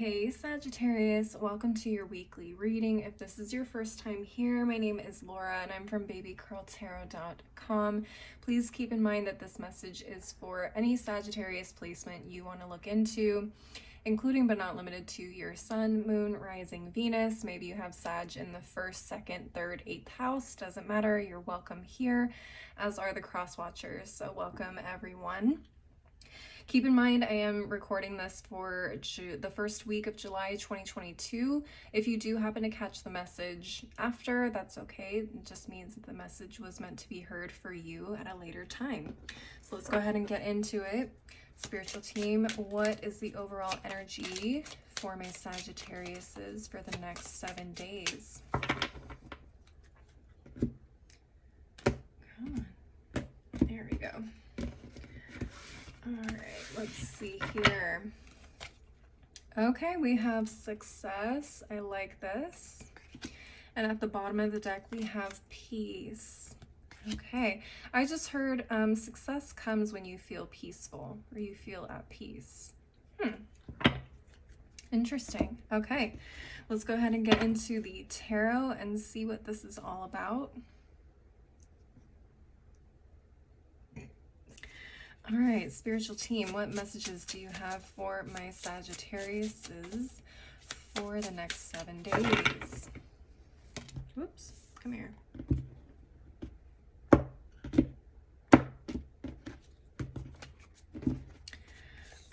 Hey Sagittarius, welcome to your weekly reading. If this is your first time here, my name is Laura and I'm from babycurltarot.com. Please keep in mind that this message is for any Sagittarius placement you want to look into, including but not limited to your sun, moon, rising, Venus. Maybe you have Sag in the first, second, third, eighth house. Doesn't matter. You're welcome here, as are the cross watchers. So welcome everyone. Keep in mind, I am recording this for the first week of July 2022. If you do happen to catch the message after, that's okay. It just means that the message was meant to be heard for you at a later time. So let's go ahead and get into it. Spiritual team, what is the overall energy for my Sagittariuses for the next 7 days? Come on. There we go. All right, let's see here. Okay, we have success. I like this. And at the bottom of the deck, we have peace. Okay, I just heard success comes when you feel peaceful or you feel at peace. Interesting. Okay, let's go ahead and get into the tarot and see what this is all about. All right, spiritual team, what messages do you have for my Sagittariuses for the next 7 days? Whoops, come here. All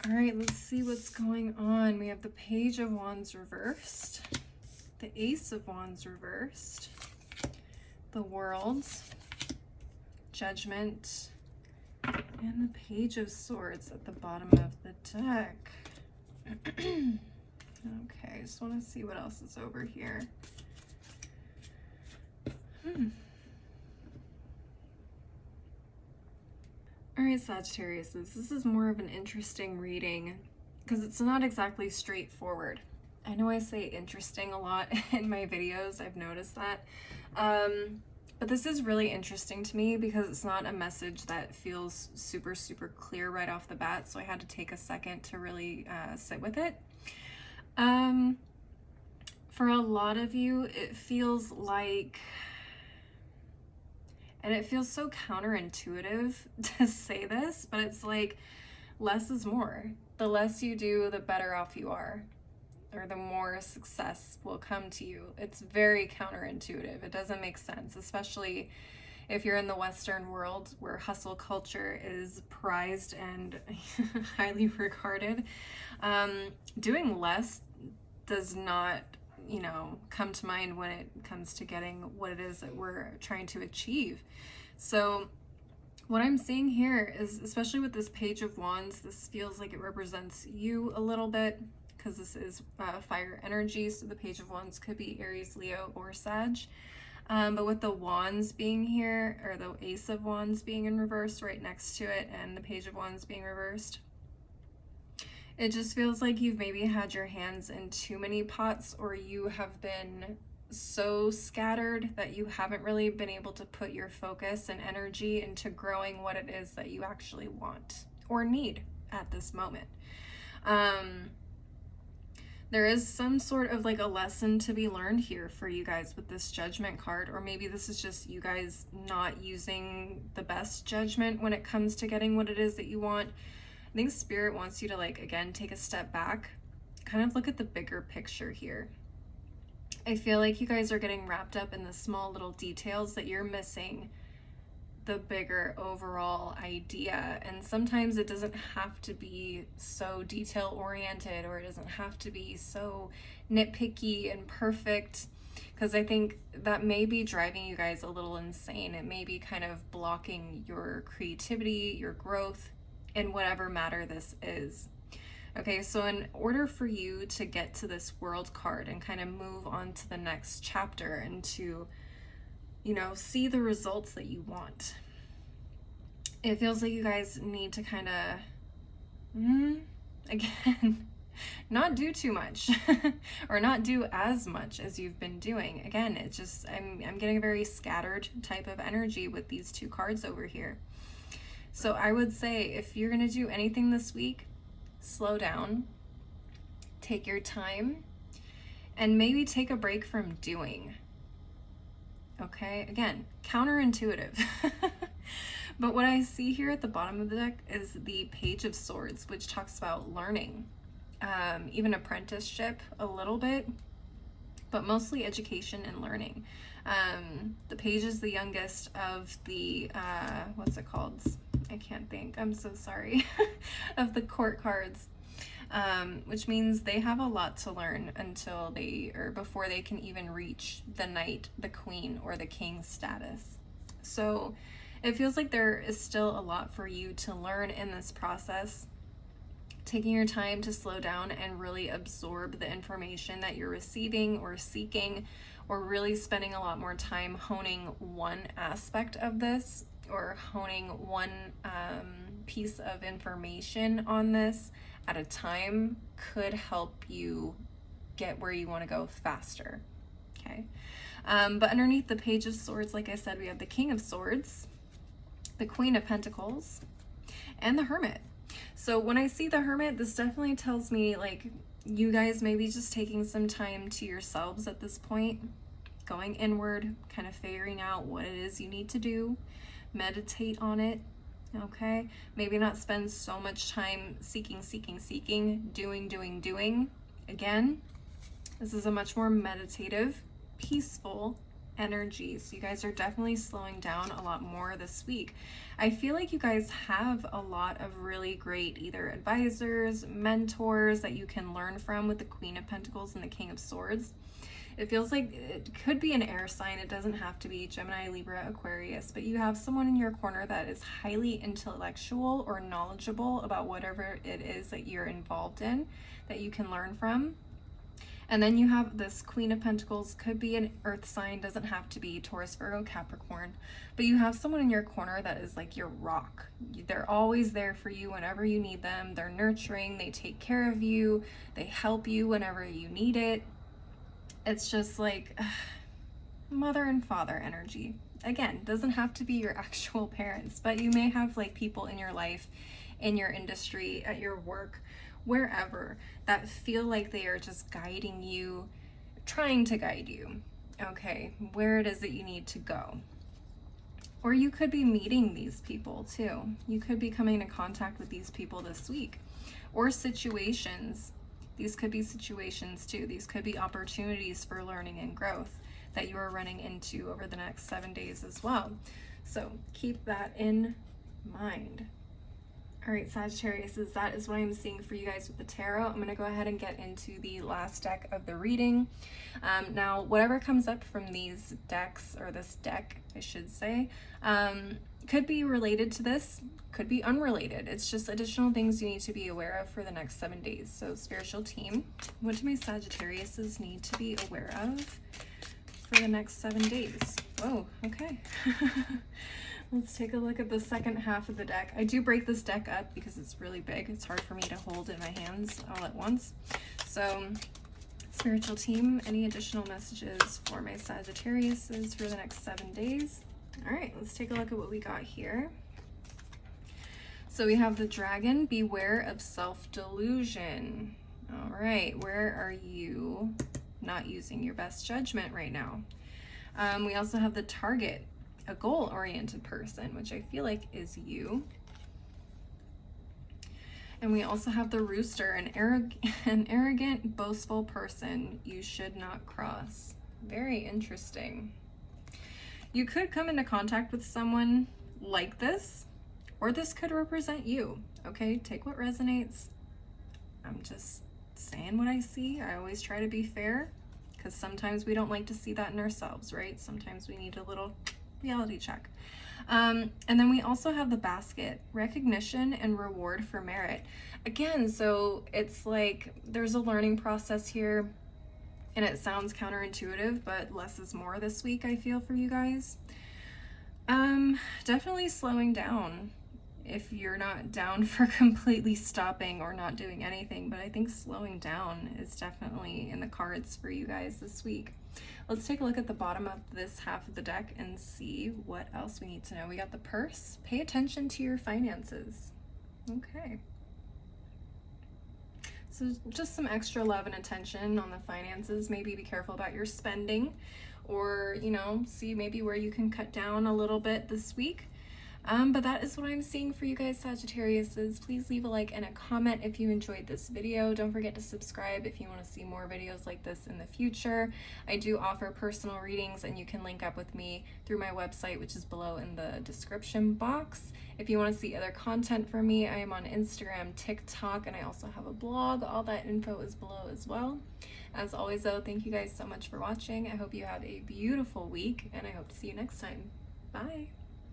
right, let's see what's going on. We have the Page of Wands reversed, the Ace of Wands reversed, the World, Judgment, and the Page of Swords at the bottom of the deck. Okay, just want to see what else is over here. All right, Sagittarius, this is more of an interesting reading because it's not exactly straightforward. I know I say interesting a lot in my videos, I've noticed that. But this is really interesting to me because it's not a message that feels super clear right off the bat, so I had to take a second to really sit with it. For a lot of you, it feels like, and it feels so counterintuitive to say this, but it's like less is more. The less you do, the better off you are, or the more success will come to you. It's very counterintuitive. It doesn't make sense, especially if you're in the Western world where hustle culture is prized and highly regarded. Doing less does not, come to mind when it comes to getting what it is that we're trying to achieve. So what I'm seeing here is, especially with this Page of Wands, this feels like it represents you a little bit, because this is fire energy, so the Page of Wands could be Aries, Leo, or Sag. But with the Wands being here, or the Ace of Wands being in reverse right next to it, and the Page of Wands being reversed, it just feels like you've maybe had your hands in too many pots, or you have been so scattered that you haven't really been able to put your focus and energy into growing what it is that you actually want or need at this moment. There is some sort of like a lesson to be learned here for you guys with this Judgment card, or maybe this is just you guys not using the best judgment when it comes to getting what it is that you want. I think Spirit wants you to, like, again, take a step back, kind of look at the bigger picture here. I feel like you guys are getting wrapped up in the small little details that you're missing the bigger overall idea. And sometimes it doesn't have to be so detail oriented, or it doesn't have to be so nitpicky and perfect, because I think that may be driving you guys a little insane. It may be kind of blocking your creativity, your growth in whatever matter this is. Okay, so in order for you to get to this World card and kind of move on to the next chapter and to, see the results that you want, it feels like you guys need to kind of, again, not do too much or not do as much as you've been doing. Again, it's just, I'm getting a very scattered type of energy with these two cards over here. So I would say if you're going to do anything this week, slow down, Take your time and maybe take a break from doing. Okay, again, counterintuitive. But what I see here at the bottom of the deck is the Page of Swords, which talks about learning, even apprenticeship a little bit, but mostly education and learning. The Page is the youngest of the, what's it called? I can't think, I'm so sorry, of the court cards, which means they have a lot to learn until they, or before they can even reach the knight, the queen, or the king status. So it feels like there is still a lot for you to learn in this process. Taking your time to slow down and really absorb the information that you're receiving or seeking, or really spending a lot more time honing one aspect of this, or honing one piece of information on this at a time, could help you get where you want to go faster. Okay. But underneath the Page of Swords, like I said, we have the King of Swords, the Queen of Pentacles, and the Hermit. So when I see the Hermit, this definitely tells me like you guys may be just taking some time to yourselves at this point, going inward, kind of figuring out what it is you need to do, meditate on it, okay? Maybe not spend so much time seeking, doing. Again, this is a much more meditative, peaceful energy. So you guys are definitely slowing down a lot more this week. I feel like you guys have a lot of really great either advisors, mentors that you can learn from with the Queen of Pentacles and the King of Swords. It feels like it could be an air sign. It doesn't have to be Gemini, Libra, Aquarius, but you have someone in your corner that is highly intellectual or knowledgeable about whatever it is that you're involved in that you can learn from. And then you have this Queen of Pentacles, could be an earth sign, doesn't have to be Taurus, Virgo, Capricorn, but you have someone in your corner that is like your rock. They're always there for you whenever you need them. They're nurturing, they take care of you, they help you whenever you need it. It's just like mother and father energy. Again, doesn't have to be your actual parents, but you may have like people in your life, in your industry, at your work, wherever, that feel like they are just guiding you, trying to guide you, okay, where it is that you need to go. Or you could be meeting these people too. You could be coming into contact with these people this week. Or situations. These could be situations too. These could be opportunities for learning and growth that you are running into over the next 7 days as well. So keep that in mind. All right, Sagittarius, that is what I'm seeing for you guys with the tarot. I'm going to go ahead and get into the last deck of the reading. Now, whatever comes up from these decks, or this deck, I should say, could be related to this, could be unrelated. It's just additional things you need to be aware of for the next 7 days. So, spiritual team, what do my Sagittariuses need to be aware of for the next 7 days? Oh, okay. Let's take a look at the second half of the deck. I do break this deck up because it's really big. It's hard for me to hold in my hands all at once. So, spiritual team, any additional messages for my Sagittariuses for the next 7 days? All right, let's take a look at what we got here. So we have the dragon, beware of self-delusion. All right, where are you not using your best judgment right now? We also have the target, a goal-oriented person, which I feel like is you. And we also have the rooster, an arrogant, boastful person you should not cross. Very interesting. You could come into contact with someone like this, or this could represent you, okay? Take what resonates. I'm just saying what I see. I always try to be fair, because sometimes we don't like to see that in ourselves, right? Sometimes we need a little reality check. And then we also have the basket, recognition and reward for merit. Again, so it's like there's a learning process here, and it sounds counterintuitive, but less is more this week, I feel, for you guys. Definitely slowing down if you're not down for completely stopping or not doing anything, but I think slowing down is definitely in the cards for you guys this week. Let's take a look at the bottom of this half of the deck and see what else we need to know. We got the purse. Pay attention to your finances. Okay. So just some extra love and attention on the finances. Maybe be careful about your spending, or, you know, see maybe where you can cut down a little bit this week. But that is what I'm seeing for you guys, Sagittariuses. Please leave a like and a comment if you enjoyed this video. Don't forget to subscribe if you want to see more videos like this in the future. I do offer personal readings, and you can link up with me through my website, which is below in the description box. If you want to see other content from me, I am on Instagram, TikTok, and I also have a blog. All that info is below as well. As always, though, thank you guys so much for watching. I hope you have a beautiful week, and I hope to see you next time. Bye.